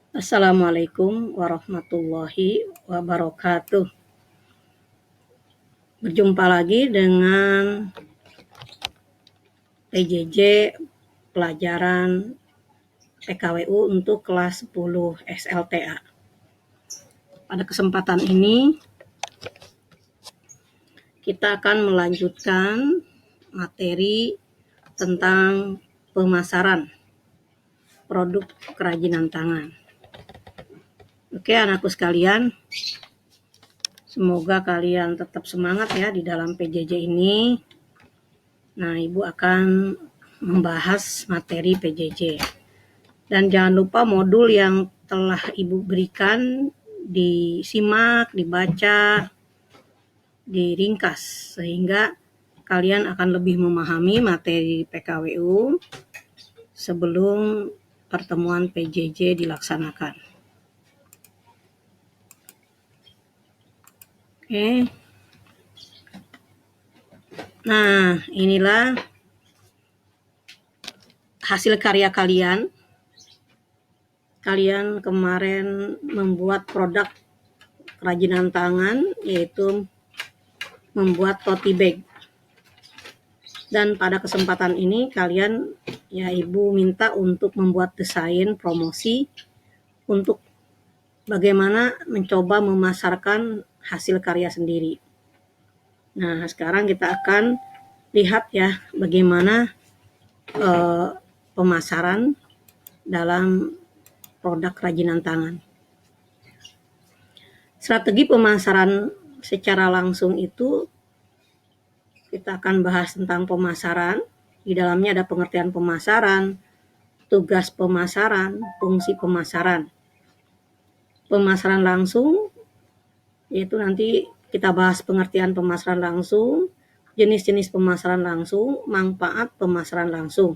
Assalamualaikum warahmatullahi wabarakatuh. Berjumpa lagi dengan PJJ pelajaran PKWU untuk kelas 10 SLTA. Pada kesempatan ini kita akan melanjutkan materi tentang pemasaran produk kerajinan tangan. Oke, anakku sekalian, semoga kalian tetap semangat ya di dalam PJJ ini. Nah, Ibu akan membahas materi PJJ. Dan jangan lupa modul yang telah Ibu berikan disimak, dibaca, diringkas, sehingga kalian akan lebih memahami materi PKWU sebelum pertemuan PJJ dilaksanakan. Oke. Nah, inilah hasil karya kalian. Kalian kemarin membuat produk kerajinan tangan, yaitu membuat tote bag. Dan pada kesempatan ini kalian, ya Ibu minta untuk membuat desain promosi untuk bagaimana mencoba memasarkan hasil karya sendiri. Nah, sekarang kita akan lihat ya bagaimana pemasaran dalam produk kerajinan tangan. Strategi pemasaran secara langsung itu kita akan bahas tentang pemasaran. Di dalamnya ada pengertian pemasaran, tugas pemasaran, fungsi pemasaran. Pemasaran langsung, yaitu nanti kita bahas pengertian pemasaran langsung, jenis-jenis pemasaran langsung, manfaat pemasaran langsung.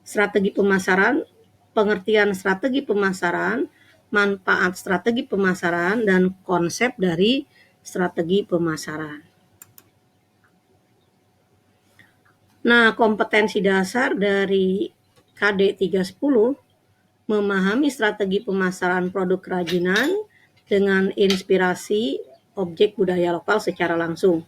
Strategi pemasaran, pengertian strategi pemasaran, manfaat strategi pemasaran, dan konsep dari strategi pemasaran. Nah, kompetensi dasar dari KD 310 memahami strategi pemasaran produk kerajinan dengan inspirasi objek budaya lokal secara langsung.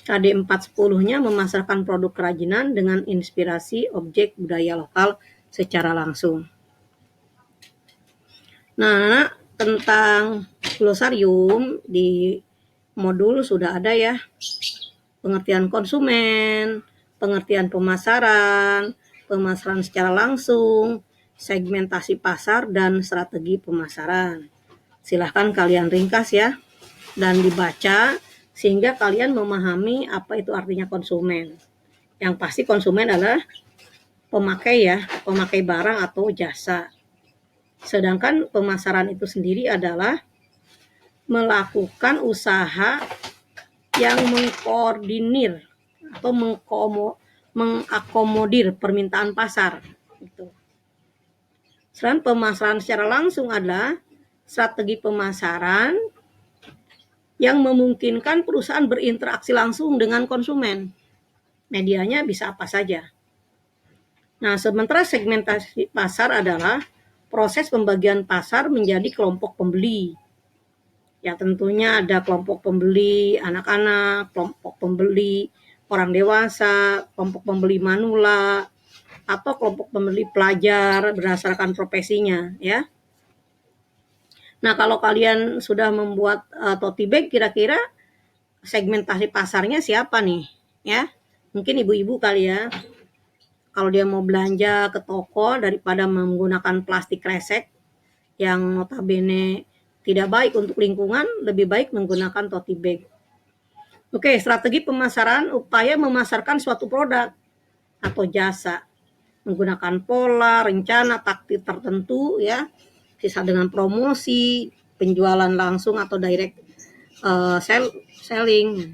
KD 410-nya memasarkan produk kerajinan dengan inspirasi objek budaya lokal secara langsung. Nah, tentang glosarium di modul sudah ada ya. Pengertian konsumen, pengertian pemasaran, pemasaran secara langsung, segmentasi pasar, dan strategi pemasaran. Silahkan kalian ringkas ya dan dibaca sehingga kalian memahami apa itu artinya konsumen. Yang pasti konsumen adalah pemakai ya, pemakai barang atau jasa. Sedangkan pemasaran itu sendiri adalah melakukan usaha yang mengkoordinir atau mengakomodir permintaan pasar. Sedangkan pemasaran secara langsung adalah strategi pemasaran yang memungkinkan perusahaan berinteraksi langsung dengan konsumen. Medianya bisa apa saja. Nah, sementara segmentasi pasar adalah proses pembagian pasar menjadi kelompok pembeli. Ya, tentunya ada kelompok pembeli anak-anak, kelompok pembeli orang dewasa, kelompok pembeli manula, atau kelompok pembeli pelajar berdasarkan profesinya, ya. Nah, kalau kalian sudah membuat tote bag, kira-kira segmentasi pasarnya siapa nih? Ya, mungkin ibu-ibu kali ya. Kalau dia mau belanja ke toko daripada menggunakan plastik kresek yang notabene tidak baik untuk lingkungan, lebih baik menggunakan tote bag. Oke, strategi pemasaran, upaya memasarkan suatu produk atau jasa menggunakan pola, rencana, taktik tertentu ya, bisa dengan promosi, penjualan langsung atau direct selling,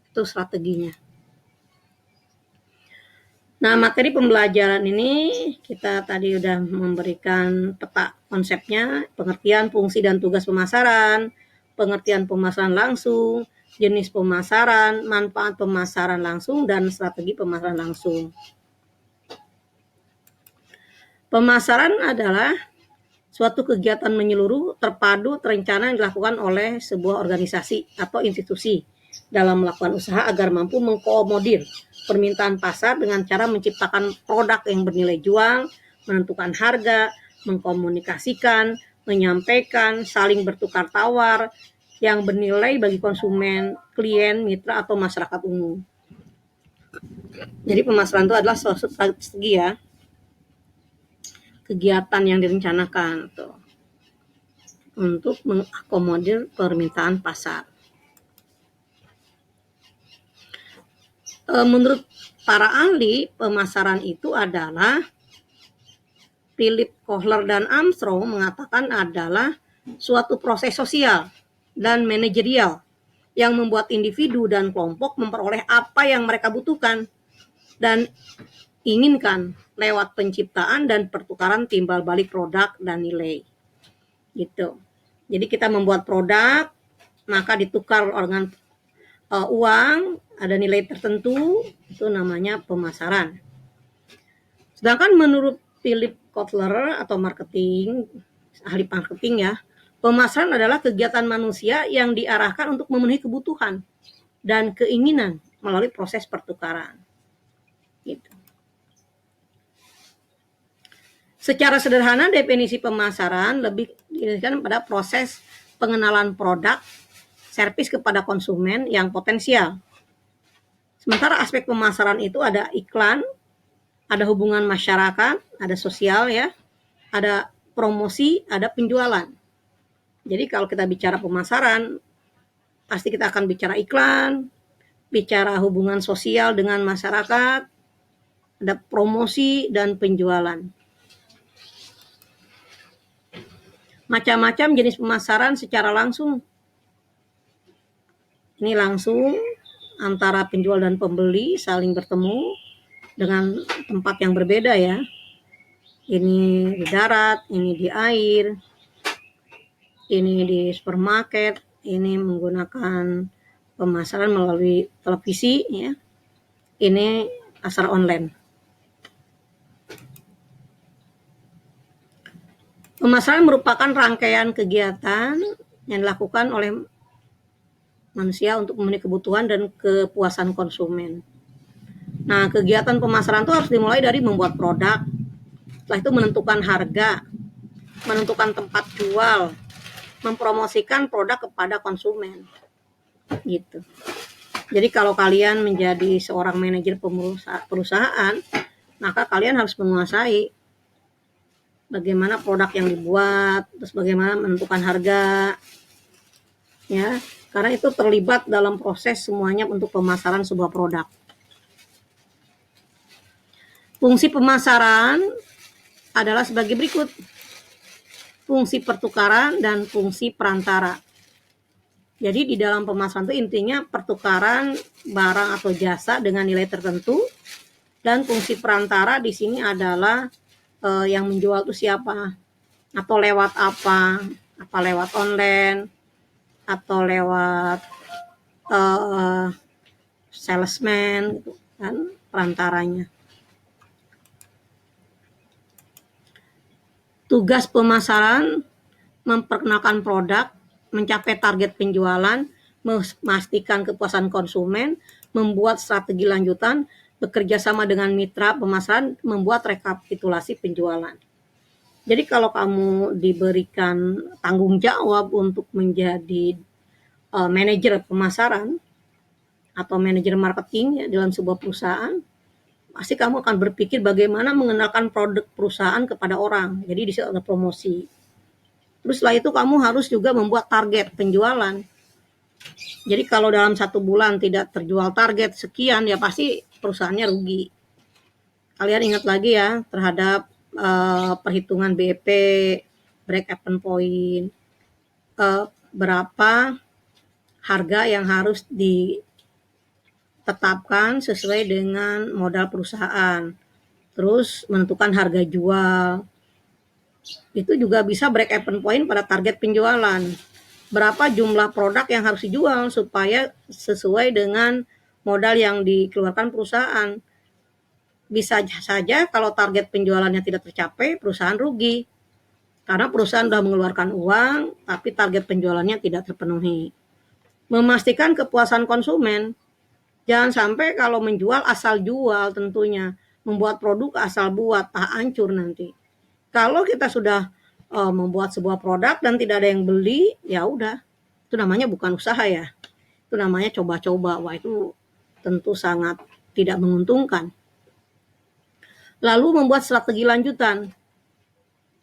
itu strateginya. Nah, materi pembelajaran ini kita tadi udah memberikan peta konsepnya, pengertian fungsi dan tugas pemasaran, pengertian pemasaran langsung, jenis pemasaran, manfaat pemasaran langsung, dan strategi pemasaran langsung. Pemasaran adalah Suatu kegiatan menyeluruh, terpadu, terencana yang dilakukan oleh sebuah organisasi atau institusi dalam melakukan usaha agar mampu mengkomodir permintaan pasar dengan cara menciptakan produk yang bernilai jual, menentukan harga, mengkomunikasikan, menyampaikan, saling bertukar tawar yang bernilai bagi konsumen, klien, mitra, atau masyarakat umum. Jadi pemasaran itu adalah suatu strategi ya, kegiatan yang direncanakan tuh, untuk mengakomodir permintaan pasar. Menurut para ahli, pemasaran itu adalah Philip Kotler dan Armstrong mengatakan adalah suatu proses sosial dan manajerial yang membuat individu dan kelompok memperoleh apa yang mereka butuhkan dan inginkan lewat penciptaan dan pertukaran timbal balik produk dan nilai. Gitu. Jadi kita membuat produk, maka ditukar dengan uang, ada nilai tertentu, itu namanya pemasaran. Sedangkan menurut Philip Kotler atau ahli marketing ya, pemasaran adalah kegiatan manusia yang diarahkan untuk memenuhi kebutuhan dan keinginan melalui proses pertukaran. Gitu. Secara sederhana, definisi pemasaran lebih didasarkan pada proses pengenalan produk, servis kepada konsumen yang potensial. Sementara aspek pemasaran itu ada iklan, ada hubungan masyarakat, ada sosial ya, ada promosi, ada penjualan. Jadi kalau kita bicara pemasaran, pasti kita akan bicara iklan, bicara hubungan sosial dengan masyarakat, ada promosi dan penjualan. Macam-macam jenis pemasaran secara langsung. Ini langsung antara penjual dan pembeli saling bertemu dengan tempat yang berbeda ya. Ini di darat, ini di air, ini di supermarket, ini menggunakan pemasaran melalui televisi ya. Ini pasar online. Pemasaran merupakan rangkaian kegiatan yang dilakukan oleh manusia untuk memenuhi kebutuhan dan kepuasan konsumen. Nah, kegiatan pemasaran itu harus dimulai dari membuat produk, setelah itu menentukan harga, menentukan tempat jual, mempromosikan produk kepada konsumen. Gitu. Jadi kalau kalian menjadi seorang manajer perusahaan, maka kalian harus menguasai bagaimana produk yang dibuat, terus bagaimana menentukan harga, ya, karena itu terlibat dalam proses semuanya untuk pemasaran sebuah produk. Fungsi pemasaran adalah sebagai berikut: fungsi pertukaran dan fungsi perantara. Jadi di dalam pemasaran itu intinya pertukaran barang atau jasa dengan nilai tertentu, dan fungsi perantara di sini adalah yang menjual itu siapa, atau lewat apa lewat online, atau lewat salesman gitu kan, perantaranya. Tugas pemasaran memperkenalkan produk, mencapai target penjualan, memastikan kepuasan konsumen, membuat strategi lanjutan, bekerja sama dengan mitra pemasaran, membuat rekapitulasi penjualan. Jadi kalau kamu diberikan tanggung jawab untuk menjadi manajer pemasaran atau manajer marketing ya, dalam sebuah perusahaan, pasti kamu akan berpikir bagaimana mengenalkan produk perusahaan kepada orang. Jadi di situ ada promosi. Terus setelah itu kamu harus juga membuat target penjualan. Jadi kalau dalam 1 bulan tidak terjual target sekian, ya pasti perusahaannya rugi. Kalian ingat lagi ya terhadap perhitungan BEP, break even point, berapa harga yang harus ditetapkan sesuai dengan modal perusahaan. Terus menentukan harga jual. Itu juga bisa break even point pada target penjualan. Berapa jumlah produk yang harus dijual supaya sesuai dengan modal yang dikeluarkan perusahaan. Bisa saja kalau target penjualannya tidak tercapai, perusahaan rugi. karena perusahaan sudah mengeluarkan uang, tapi target penjualannya tidak terpenuhi. Memastikan kepuasan konsumen, jangan sampai kalau menjual asal jual tentunya, membuat produk asal buat, hancur nanti. Kalau kita sudah membuat sebuah produk dan tidak ada yang beli, ya udah, itu namanya bukan usaha ya, itu namanya coba-coba. Wah, itu tentu sangat tidak menguntungkan. Lalu membuat strategi lanjutan.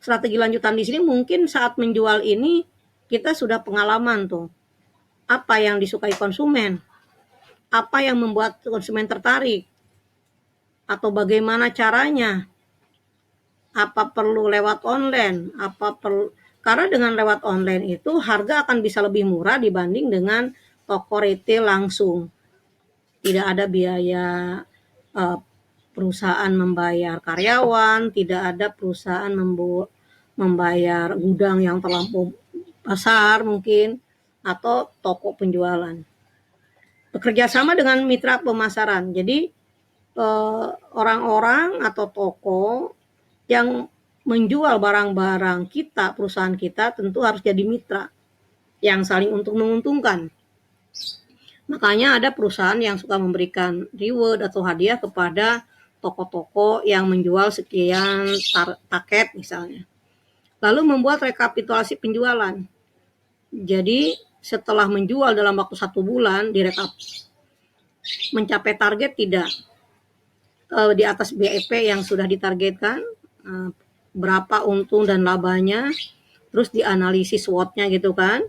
Strategi lanjutan di sini mungkin saat menjual ini kita sudah pengalaman tuh. Apa yang disukai konsumen? Apa yang membuat konsumen tertarik? Atau bagaimana caranya? Apa perlu lewat online? Karena dengan lewat online itu harga akan bisa lebih murah dibanding dengan toko retail langsung. Tidak ada biaya perusahaan membayar karyawan, tidak ada perusahaan membayar gudang yang terlampau besar mungkin, atau toko penjualan. Bekerja sama dengan mitra pemasaran. Jadi orang-orang atau toko yang menjual barang-barang kita, perusahaan kita, tentu harus jadi mitra yang saling untuk menguntungkan. Makanya ada perusahaan yang suka memberikan reward atau hadiah kepada toko-toko yang menjual sekian paket misalnya. Lalu membuat rekapitulasi penjualan. Jadi setelah menjual dalam waktu 1 bulan direkap, mencapai target tidak, di atas BEP yang sudah ditargetkan, berapa untung dan labanya, terus dianalisis SWOT-nya gitu kan.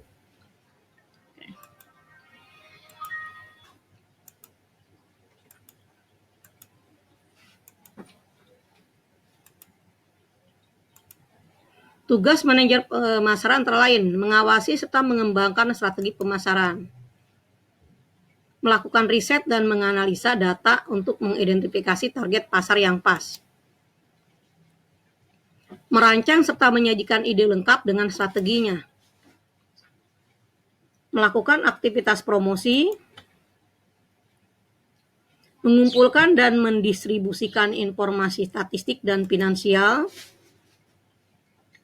Tugas manajer pemasaran antara lain mengawasi serta mengembangkan strategi pemasaran, melakukan riset dan menganalisa data untuk mengidentifikasi target pasar yang pas, merancang serta menyajikan ide lengkap dengan strateginya, melakukan aktivitas promosi, mengumpulkan dan mendistribusikan informasi statistik dan finansial,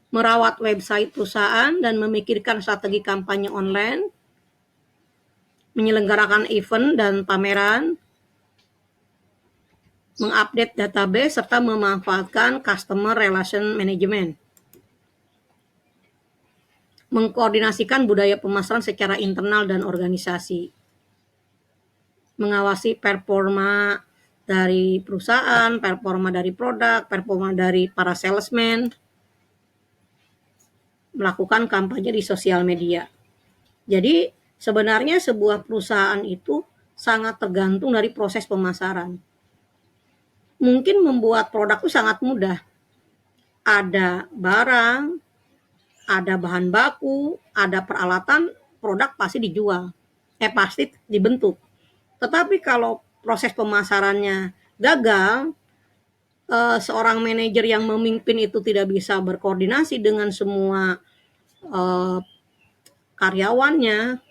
merawat website perusahaan dan memikirkan strategi kampanye online, menyelenggarakan event dan pameran, mengupdate database, serta memanfaatkan customer relation management, mengkoordinasikan budaya pemasaran secara internal dan organisasi, mengawasi performa dari perusahaan, performa dari produk, performa dari para salesman, melakukan kampanye di sosial media. Jadi sebenarnya sebuah perusahaan itu sangat tergantung dari proses pemasaran. Mungkin membuat produk itu sangat mudah. Ada barang, ada bahan baku, ada peralatan, produk pasti dijual. Pasti dibentuk. Tetapi kalau proses pemasarannya gagal, seorang manajer yang memimpin itu tidak bisa berkoordinasi dengan semua karyawannya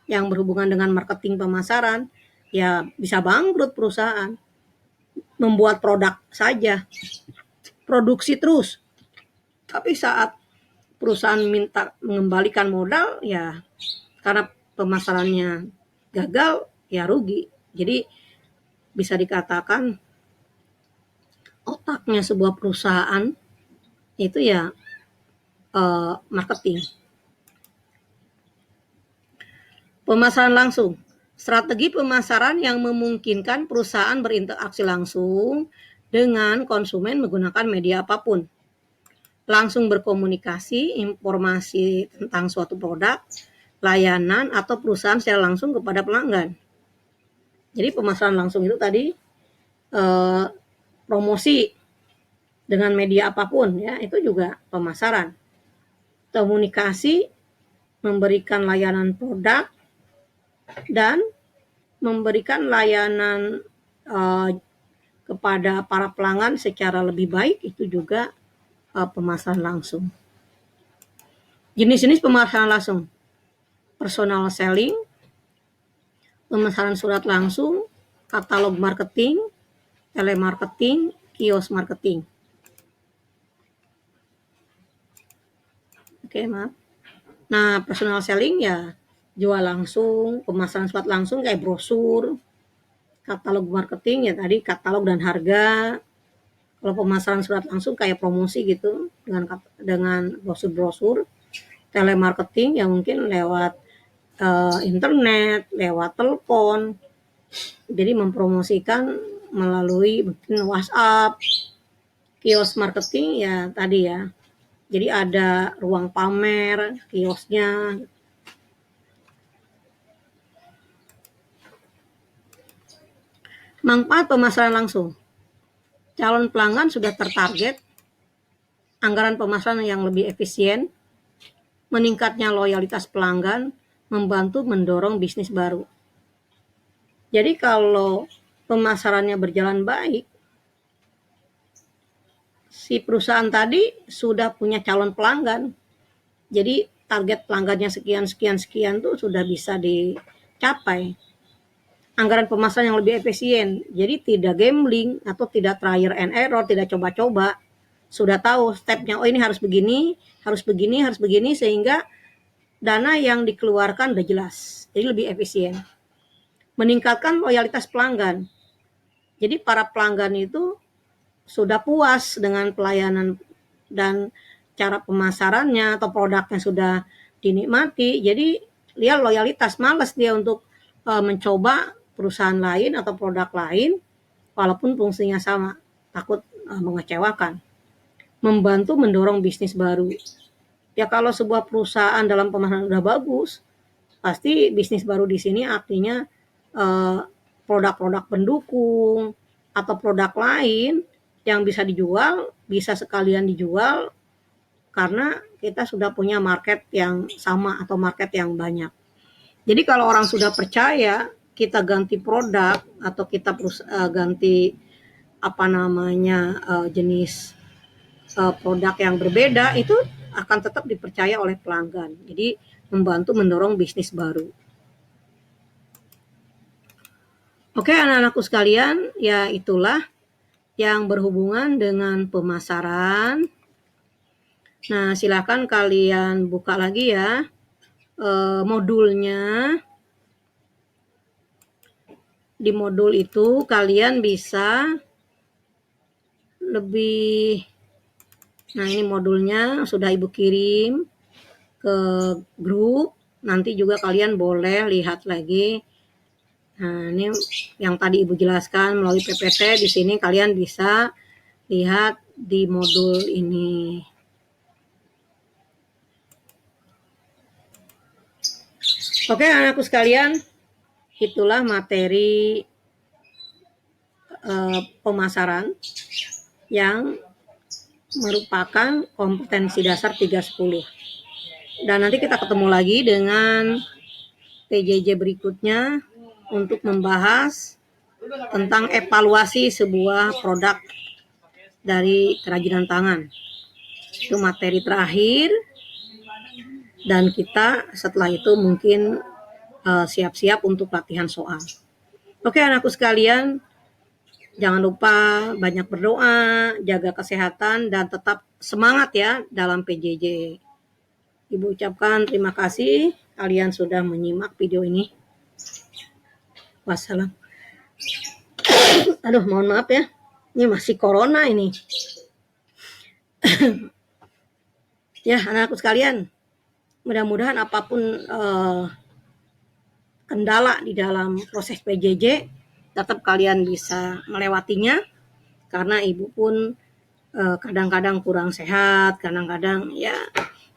yang berhubungan dengan marketing pemasaran, ya bisa bangkrut perusahaan. Membuat produk saja, produksi terus. Tapi saat perusahaan minta mengembalikan modal, ya karena pemasarannya gagal, ya rugi. Jadi bisa dikatakan otaknya sebuah perusahaan itu ya marketing. Pemasaran langsung. Strategi pemasaran yang memungkinkan perusahaan berinteraksi langsung dengan konsumen menggunakan media apapun. Langsung berkomunikasi, informasi tentang suatu produk, layanan, atau perusahaan secara langsung kepada pelanggan. Jadi pemasaran langsung itu tadi promosi dengan media apapun, ya itu juga pemasaran. Komunikasi, memberikan layanan produk, dan memberikan layanan kepada para pelanggan secara lebih baik, itu juga pemasaran langsung. Jenis-jenis pemasaran langsung: personal selling, pemasaran surat langsung, katalog marketing, telemarketing, kios marketing. Oke, maaf. Nah, personal selling ya jual langsung, pemasaran sifat langsung kayak brosur, katalog marketing ya tadi katalog dan harga. Kalau pemasaran surat langsung kayak promosi gitu dengan brosur-brosur, telemarketing ya mungkin lewat internet, lewat telepon. Jadi mempromosikan melalui mungkin WhatsApp, kios marketing ya tadi ya. Jadi ada ruang pamer, kiosnya. Manfaat pemasaran langsung. Calon pelanggan sudah tertarget, anggaran pemasaran yang lebih efisien, meningkatnya loyalitas pelanggan, membantu mendorong bisnis baru. Jadi kalau pemasarannya berjalan baik, si perusahaan tadi sudah punya calon pelanggan. Jadi target pelanggannya sekian tuh sudah bisa dicapai. Anggaran pemasaran yang lebih efisien. Jadi tidak gambling atau tidak trial and error, tidak coba-coba. Sudah tahu stepnya, oh ini harus begini, sehingga dana yang dikeluarkan udah jelas. Jadi lebih efisien. Meningkatkan loyalitas pelanggan. Jadi para pelanggan itu sudah puas dengan pelayanan dan cara pemasarannya atau produknya sudah dinikmati. Jadi dia loyalitas, malas dia untuk mencoba perusahaan lain atau produk lain walaupun fungsinya sama, takut mengecewakan. Membantu mendorong bisnis baru. Ya kalau sebuah perusahaan dalam pemasaran udah bagus, pasti bisnis baru di sini artinya produk-produk pendukung atau produk lain yang bisa dijual, bisa sekalian dijual karena kita sudah punya market yang sama atau market yang banyak. Jadi kalau orang sudah percaya, kita ganti produk atau kita ganti jenis produk yang berbeda, itu akan tetap dipercaya oleh pelanggan. Jadi membantu mendorong bisnis baru. Oke, anak-anakku sekalian, ya itulah yang berhubungan dengan pemasaran. Nah, silakan kalian buka lagi ya modulnya. Di modul itu kalian bisa lebih, nah ini modulnya sudah Ibu kirim ke grup. Nanti juga kalian boleh lihat lagi. Nah, ini yang tadi Ibu jelaskan melalui PPT. Di sini kalian bisa lihat di modul ini. Oke, anakku sekalian, itulah materi pemasaran yang merupakan kompetensi dasar 310. Dan nanti kita ketemu lagi dengan PJJ berikutnya untuk membahas tentang evaluasi sebuah produk dari kerajinan tangan. Itu materi terakhir, dan kita setelah itu mungkin siap-siap untuk latihan soal. Oke, anakku sekalian, jangan lupa banyak berdoa, jaga kesehatan, dan tetap semangat ya dalam PJJ. Ibu ucapkan terima kasih kalian sudah menyimak video ini. Wassalam. Aduh, mohon maaf ya. Ini masih corona ini. Ya, anak-anakku sekalian, mudah-mudahan apapun kendala di dalam proses PJJ, tetap kalian bisa melewatinya. Karena Ibu pun kadang-kadang kurang sehat, kadang-kadang ya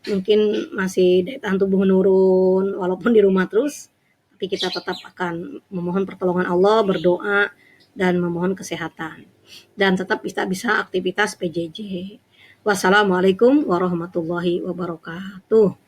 mungkin masih daya tahan tubuh menurun, walaupun di rumah terus, tapi kita tetap akan memohon pertolongan Allah, berdoa, dan memohon kesehatan. Dan tetap bisa aktivitas PJJ. Wassalamualaikum warahmatullahi wabarakatuh.